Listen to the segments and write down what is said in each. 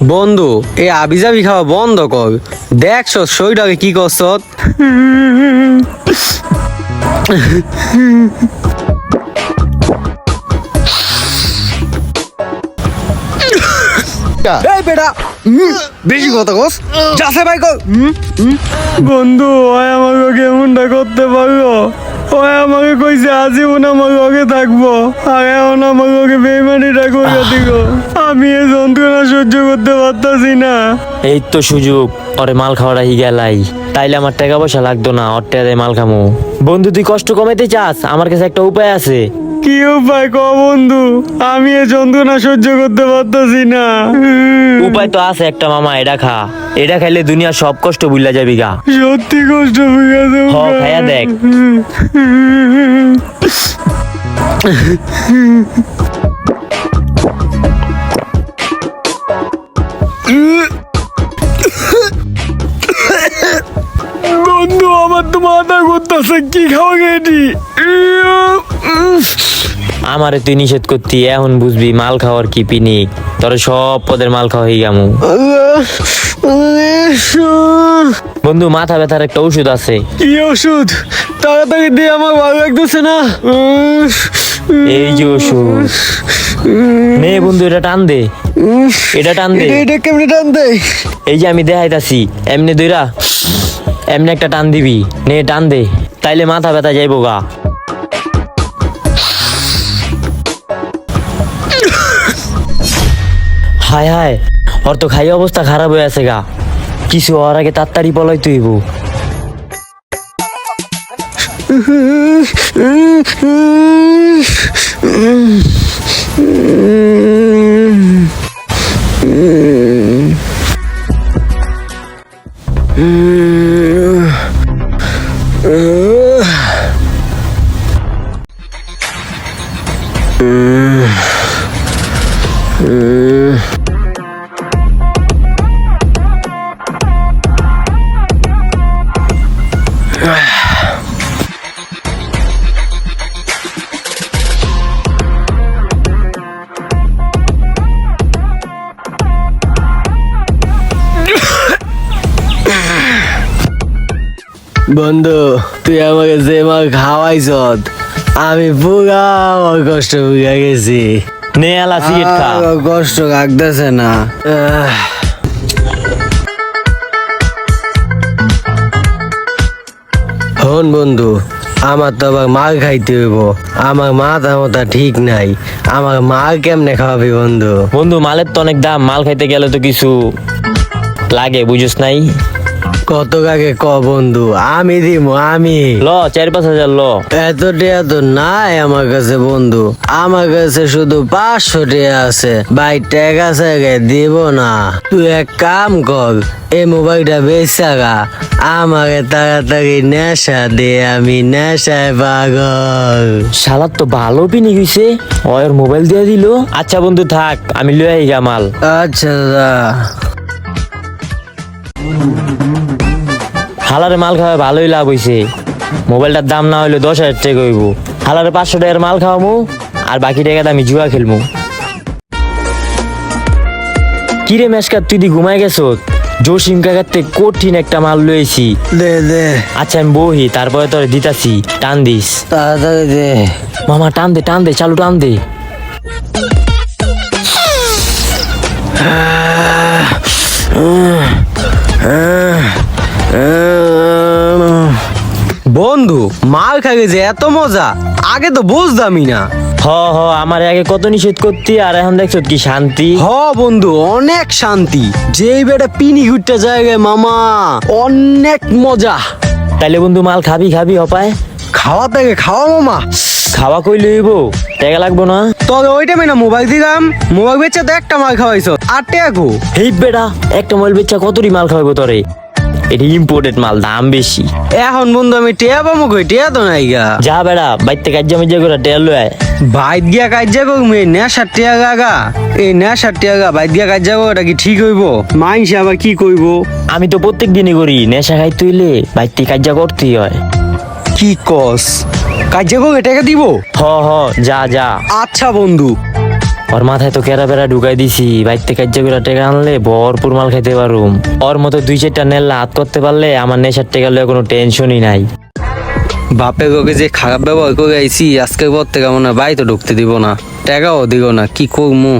বন্ধু এই আবিজাবি খাওয়া বন্ধ কর। দেখছ শরীরটাকে কি করছ। এই বেটা বেশি কথা কস, যাচ্ছে ভাই কর। বন্ধু ওই আমাকে কেমনটা করতে পারলো, ওই আমাকে কইছে আজীবন আমার লগে থাকবো, আর এখন আমার লগে বেইমানিটা করে দিল। আমি এই যন্ত্রণা সহ্য করতে পারতাছি না। এই তো সুযোগ, ওরে মাল খাওয়াটা গেলাই, তাইলে আমার টাকা পয়সা লাগতো না, ওর টাকা দিয়ে মাল খামো। বন্ধু তুই কষ্ট কমাইতে চাস, আমার কাছে একটা উপায় আছে। কি উপায় ক বন্ধু, আমি এই যন্ত্রণা সহ্য করতে পারতাছি না। উপায় তো আছে একটা মামা, এটা খা। এটা খাইলে দুনিয়ার সব কষ্ট ভুলা যাবি গা। সত্যি কষ্ট হয়ে গেছে। হ, খাইয়া দেখ। বন্ধু আমার তো মাথা ঘুরতেছে, কি খাওয়া গেছি। আমারে তুই নিষেধ করতি, এখন বুঝবি মাল খাওয়ার কি পিনিক। তোর সব পদের মাল খাওয়া হয়ে গামু। বন্ধু মাথা ব্যথার একটা ওষুধ আছে। কি ওষুধ, তাড়াতাড়ি দিয়ে, আমার ভালো লাগতেছে না। এই যে ওষুধ নে বন্ধু, এটা টান দে, এটা টান দে। এটা কেমনে টান দেয়? এই যে আমি দেখাইতাছি, এমনি দইরা এমনি একটা টান দিবি, নে টান দে, তাইলে মাথা ব্যথা যাইবো গা। হায় হায়, ওর তো খাই অবস্থা খারাপ হয়ে আছে গা। কিছু হওয়ার আগে তাড়াতাড়ি পলাই তুইব। বন্ধু তুই আমাকে যে মাল খাওয়াইছ, আমি পুরা আমার কষ্ট বুঝা গেছি। নে আলা সিগারেট খা। আর কষ্ট লাগতেছে না। হন বন্ধু, আমার তো আবার মাল খাইতে হইব, আমার মাথা মতা ঠিক নাই, আমার মাল কেমনে খাওয়াবি বন্ধু? বন্ধু মালের তো অনেক দাম, মাল খাইতে গেলে তো কিছু লাগে, বুঝিস নাই? কত কাকে ক বন্ধু, আমি দিব আমি। ল 4-5 হাজার ল। এত টাকা তো নাই আমার কাছে বন্ধু, আমার কাছে শুধু 500 টাকা আছে ভাই, টাকা ছাড়া দিব না। তুই এক কাম কর, এই মোবাইলটা বেচা গা, আমাকে তাড়াতাড়ি নেশা দে, আমি নেশায় পাগল। শালার তো ভালো পিনি গেছে, ওর মোবাইল দিয়ে দিল। আচ্ছা বন্ধু থাক, আমি লই আই গা মাল। আচ্ছা দাদা। হালারে মাল খাওয়া ভালোই লাভ হইছে, মোবাইলটার দাম না হইলে 10,000 টাকা হইব। হালারে 500 টাকার মাল খাওয়ামু, আর বাকি টাকাটা আমি জুয়া খেলমু। কিরে মেশকাত, তুই দি ঘুমাই গেছ? জসিম কাকাতে কঠিন একটা মাল লইছি। দে দে আচ্ছা আমি বহি, তারপরে তোর দিতাছি, টান দিস। তাড়াতাড়ি দে মামা, টান দে টান দে, চালু টান দে। বন্ধু মাল খাগে যে এত মজা, আগে তো বুঝতামই না। হ হ, আমার আগে কত নিষেধ করতি, আর এখন দেখছ কি শান্তি। হ বন্ধু অনেক শান্তি, যেই বেটা পিনি ঘুরতে জায়গায় মামা অনেক মজা। তাইলে বন্ধু মাল খাবি খাবি হপায়? খাওয়া থেকে খাওয়া মামা। খাওয়া কই লইব, টাকা লাগবো না? তবে ওই টাইমে না মোবাইল দিলাম, মোবাইল বেচে তো একটা মাল খাওয়াইছ, 8 টাকা গো। হেই বেটা, একটা মোবাইল বেচা কতটি মাল খাওয়াবো তোরে? এটা ইম্পোর্টেড মাল, দাম বেশি। এখন বন্ধু আমি টেয়া পাবো কই, টেয়া তো নাই গা। যা বেড়া, বাইতে কাজ্জা মিজা করে টেল লয়। বাইত গিয়া কাজ্যা করবো, এই নেশার টেয়া গা, এই নেশার টেয়া গা বাইত গিয়া কাজ্যা করবো, এটা কি ঠিক হইব? মাইনসে আবার কি কইব? আমি তো প্রত্যেক দিনই করি, নেশা খাইতে হইলে বাইতে কাজ্জা করতেই হয়। কি কস, কাজ্যা করবে টাকা দিব? হ হ, যা যা। আচ্ছা বন্ধু। ওর মাথায় তো কেরা বেড়া ঢুকাই দিছি, বাইতে কার্য করে টেকা আনলে ভরপুর মাল খাইতে পারুম। ওর মতো 2-4টা নেল্লা হাত করতে পারলে আমার নেশার টেকা লয়ে কোনো টেনশনই নাই। বাপে গোকে যে খারাপ ব্যবহার করে আইছি, আজকের পর থেকে মনে হয় বাই তো ঢুকতে দিব না, টাকাও দিব না, কি করবো।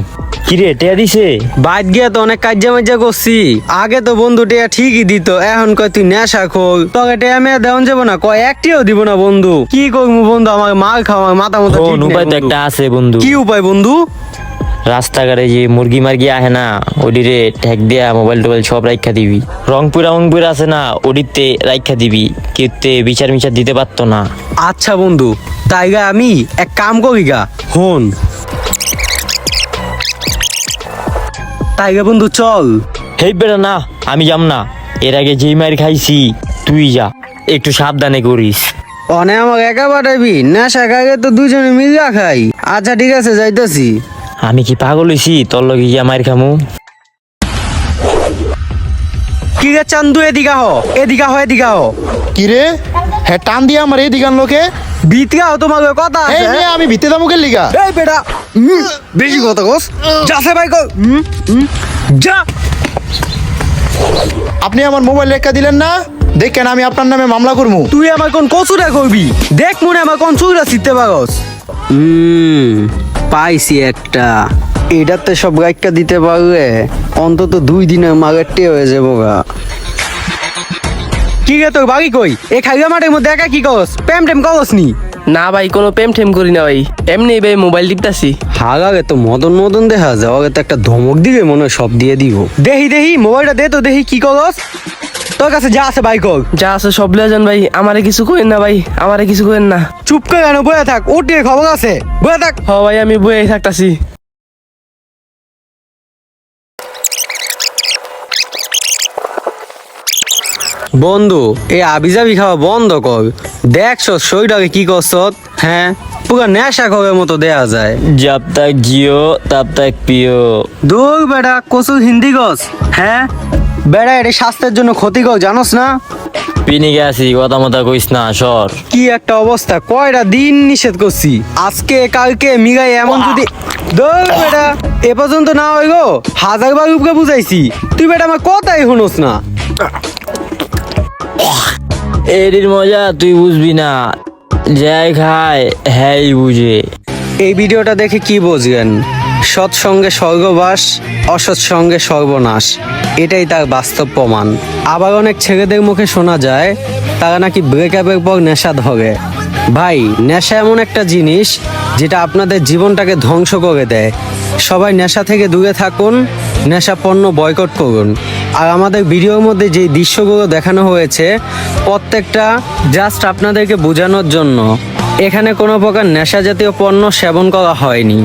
কিরে টেয়া দিছে? বাইত গিয়া তো অনেক কাজ্যা মাজা করছি। আগে তো বন্ধু টেয়া ঠিকই দিত, এখন কয় তুই নেশা খোল, তোকে টেয়া মেয়ে দেওয়া যাবো না, কয় একটিও দিব না বন্ধু। কি করবো বন্ধু, আমার মাল খাওয়া আমার মাথা মতো ঠিক নেই উপায় তো বন্ধু। একটা আছে বন্ধু। কি উপায় বন্ধু? রাস্তাঘাটে যে মুরগি মার্গি আহে না, ওডিরে ঠেক দিয়া মোবাইল টোবাইল সব রাইখা দিবি। রংপুর আছে না, ওডিতে রাইখা দিবি, কেউতে বিচার মিচার দিতে পারতো না। আচ্ছা বন্ধু, তাইগা আমি এক কাম করি গা, হন তাইগা বন্ধু চল। হেই বেটা না, আমি যাম না। এর আগে যেই মার খাইছি তুই যা, একটু সাবধানে করিস। অনে আমাকে একা পাঠাবি? নেশা খাইলে তো দুজনে মিলা খাই। আচ্ছা ঠিক আছে, যাইতাছি। আমি কি পাগল হইছি তোর লগে গিয়া মার খামু? কি রে চান্দু, এদিকে হ, এদিকে হ, এদিকে হ। কিরে হ্যাঁ টান দিয়ে আমার এই দিগান লোকে ভিতরে হ, তোমার কথা এই আছে। মেয়ে আমি ভিতে দামুকের লিগা এই বেটা, বেশি কথা কস। যাচ্ছে ভাই কর, যা। আপনি আমার মোবাইল রেখা দিলেন না, দেখেন আমি আপনার নামে মামলা করবো। তুই আমার কোন কচুরা করবি? দেখ মনে আমার কোন চুরা শিখতে পারস। পাইছি একটা। এটাতে সব গাইকা দিতে পারলে অন্তত 2 দিনের মাগেরটি হয়ে যাবো গা। কি রে তোর বাড়ি কই? এই খাইয়া মাঠের মধ্যে একা কি করস? প্রেম টেম করস নি? না ভাই, কোনো প্রেম ঠেম করি না ভাই, এমনি ভাই মোবাইল টিপতাছি। হাগাগে তো মদন দেখা যায়, ওকে তো একটা ধমক দিবে মনে হয় সব দিয়ে দিব। দেহি মোবাইলটা দে তো, দেখি কি করস। তোর কাছে যা আছে বাইক কর। যা আছে সব লিয়ে যান ভাই, আমারে কিছু করেন না ভাই, আমারে কিছু করেন না। চুপ করে কেন বয়ে থাক, উঠিয়ে খবর আছে, বয়ে থাক। হ ভাই, আমি বয়ে থাকতাছি। বন্ধু, এই আবিজাবি খাওয়া বন্ধ কর। দেখছো শরীরটাকে কি করছ? হ্যাঁ, পুরো নেশা খোরের মতো দেয়া যায়। जब तक जियो तब तक पियो। দূর বেটা, কচু হিন্দি গছ। হ্যাঁ বেটা, এটা স্বাস্থ্যের জন্য ক্ষতিকর, জানোস না? পিনি গেছি, কথা মতো কইস না, সর। কি একটা অবস্থা, কয়টা দিন নিষেধ করছি, আজকে কালকে মিগাই এমন যদি। দূর বেটা, এ পর্যন্ত না হই গো, 1000বার রূপকে বুঝাইছি, তুই বেটা আমার কথাই শুনোস না। এর মজা তুই বুঝবি না, যাই খায় হ্যাঁ বুঝে। এই ভিডিওটা দেখে কি বুঝবেন? সৎসঙ্গে স্বর্গবাস, অসৎসঙ্গে সর্বনাশ, এটাই তার বাস্তব প্রমাণ। আবার অনেক ছেলেদের মুখে শোনা যায় তারা নাকি ব্রেকআপের পর নেশা ধরে। ভাই, নেশা এমন একটা জিনিস যেটা আপনাদের জীবনটাকে ধ্বংস করে দেয়। সবাই নেশা থেকে দূরে থাকুন, নেশা পণ্য বয়কট করুন। আর আমাদের ভিডিওর মধ্যে যে দৃশ্যগুলো দেখানো হয়েছে প্রত্যেকটা জাস্ট আপনাদেরকে বোঝানোর জন্য। এখানে কোনো প্রকার নেশা জাতীয় পণ্য সেবন করা হয়নি।